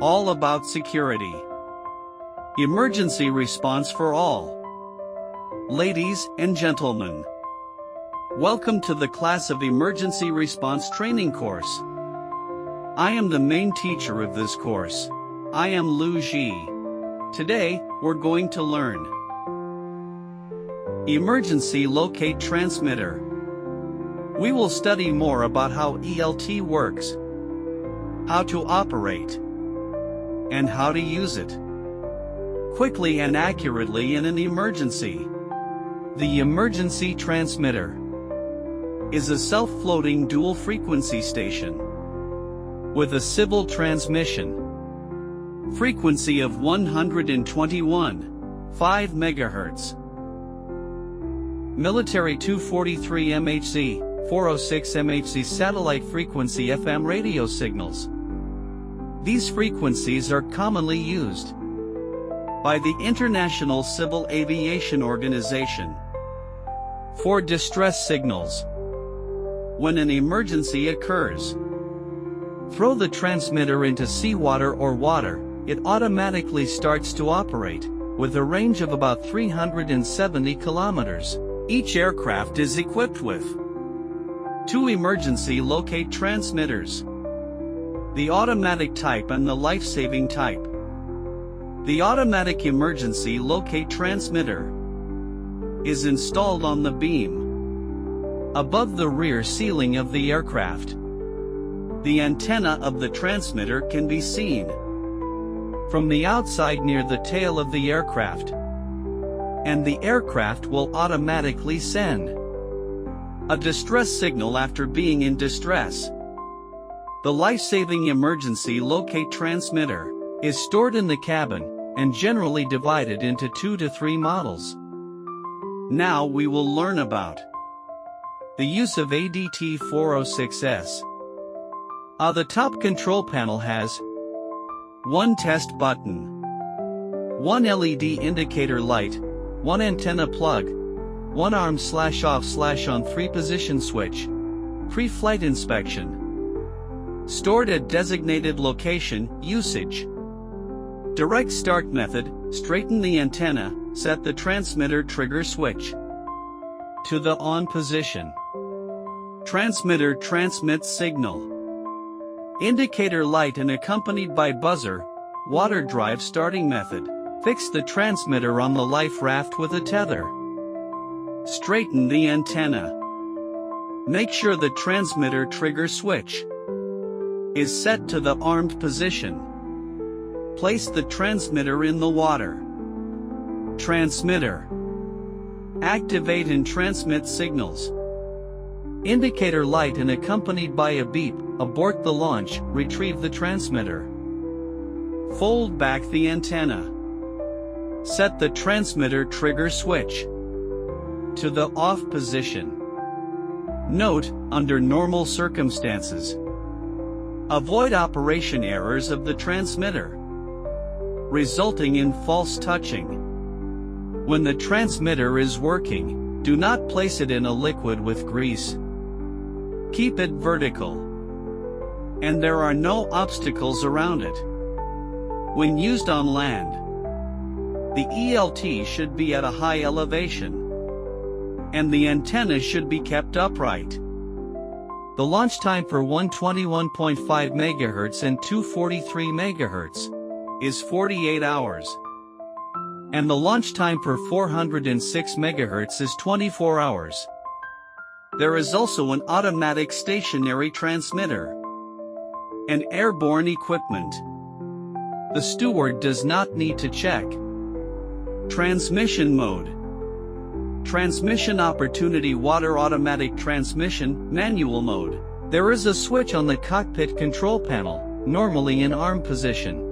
All about security. Emergency response for all. Ladies and gentlemen, welcome to the class of Emergency Response Training course. I am the main teacher of this course. I am Lu Ji. Today, we're going to learn Emergency Locate Transmitter. We will study more about how ELT works, how to operate, and how to use it quickly and accurately in an emergency. The emergency transmitter is a self-floating dual-frequency station with a civil transmission frequency of 121.5 MHz, military 243 MHz, 406 MHz satellite frequency FM radio signals. These frequencies are commonly used by the International Civil Aviation Organization for distress signals. When an emergency occurs, throw the transmitter into seawater or water, it automatically starts to operate, with a range of about 370 kilometers. Each aircraft is equipped with 2 emergency locate transmitters, the automatic type and the life-saving type. The automatic emergency locate transmitter is installed on the beam above the rear ceiling of the aircraft. The antenna of the transmitter can be seen from the outside near the tail of the aircraft, and the aircraft will automatically send a distress signal after being in distress. The life-saving emergency locate transmitter is stored in the cabin and generally divided into 2 to 3 models. Now we will learn about the use of ADT406S. The top control panel has 1 test button, 1 LED indicator light, 1 antenna plug, 1 arm/off/on 3-position switch, pre-flight inspection, stored at designated location, usage. Direct start method, straighten the antenna, set the transmitter trigger switch to the on position. Transmitter transmits signal. Indicator light and accompanied by buzzer, water drive starting method. Fix the transmitter on the life raft with a tether. Straighten the antenna. Make sure the transmitter trigger switch is set to the armed position. Place the transmitter in the water. Transmitter. Activate and transmit signals. Indicator light and accompanied by a beep, abort the launch, retrieve the transmitter. Fold back the antenna. Set the transmitter trigger switch to the off position. Note, under normal circumstances, avoid operation errors of the transmitter, resulting in false touching. When the transmitter is working, do not place it in a liquid with grease. Keep it vertical, and there are no obstacles around it. When used on land, the ELT should be at a high elevation, and the antenna should be kept upright. The launch time for 121.5 MHz and 243 MHz is 48 hours, and the launch time for 406 MHz is 24 hours. There is also an automatic stationary transmitter and airborne equipment. The steward does not need to check. Transmission mode. Transmission opportunity water automatic transmission, manual mode. There is a switch on the cockpit control panel, normally in arm position.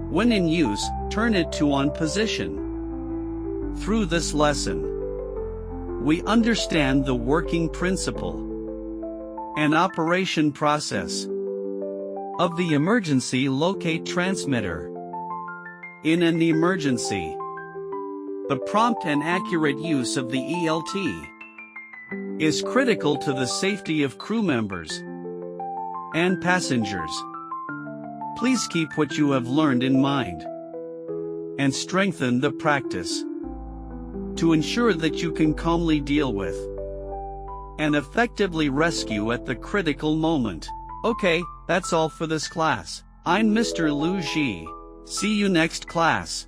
When in use, turn it to on position. Through this lesson, we understand the working principle and operation process of the emergency locate transmitter. In an emergency, the prompt and accurate use of the ELT is critical to the safety of crew members and passengers. Please keep what you have learned in mind and strengthen the practice to ensure that you can calmly deal with and effectively rescue at the critical moment. Okay, that's all for this class. I'm Mr. Lu Ji. See you next class.